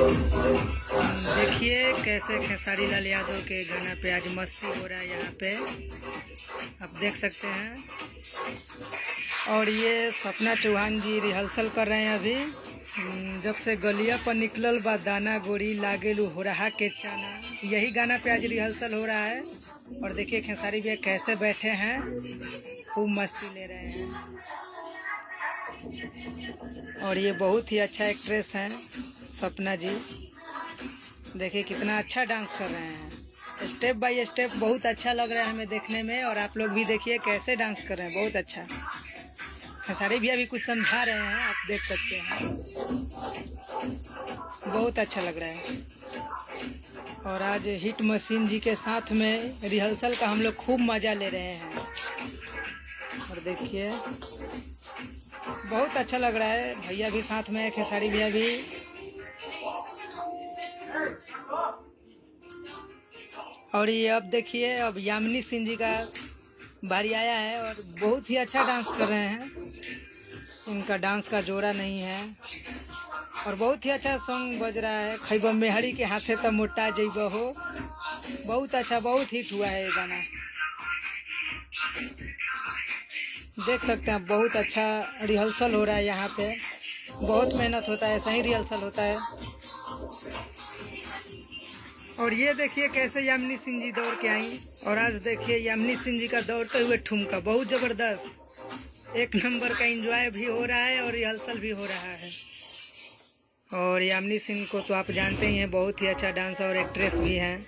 देखिए कैसे खेसारी लाल यादव के गाना पे आज मस्ती हो रहा है यहाँ पे, आप देख सकते हैं। और ये सपना चौहान जी रिहर्सल कर रहे हैं अभी। जब से गलिया पर निकलल बा दाना गोरी लागेलू हो रहा के चाना, यही गाना पे आज रिहर्सल हो रहा है। और देखिए खेसारी भैया कैसे बैठे हैं, खूब मस्ती ले रहे हैं। और ये बहुत ही अच्छा एक्ट्रेस हैं सपना जी, देखिए कितना अच्छा डांस कर रहे हैं। स्टेप बाय स्टेप बहुत अच्छा लग रहा है हमें देखने में। और आप लोग भी देखिए कैसे डांस कर रहे हैं, बहुत अच्छा। खेसारी भैया भी कुछ समझा रहे हैं, आप देख सकते हैं, बहुत अच्छा लग रहा है। और आज हिट मशीन जी के साथ में रिहर्सल का हम लोग खूब मजा ले रहे हैं। और देखिए बहुत अच्छा लग रहा है, भैया भी साथ में, खेसारी भैया भी। और ये अब देखिए अब यामिनी सिंह जी का बारी आया है और बहुत ही अच्छा डांस कर रहे हैं। इनका डांस का जोड़ा नहीं है। और बहुत ही अच्छा सॉन्ग बज रहा है, खैबा मेहरी के हाथे तो मोटा जइबो हो। बहुत अच्छा, बहुत हिट हुआ है ये गाना, देख सकते हैं। बहुत अच्छा रिहर्सल हो रहा है यहाँ पे, बहुत मेहनत होता है, सही रिहर्सल होता है। और ये देखिए कैसे यामिनी सिंह जी दौड़ के आई। और आज देखिए यामिनी सिंह जी का दौड़ते हुए ठुमका बहुत जबरदस्त, एक नंबर का एंजॉय भी हो रहा है और रिहर्सल भी हो रहा है। और यामिनी सिंह को तो आप जानते ही हैं, बहुत ही अच्छा डांसर और एक्ट्रेस भी हैं।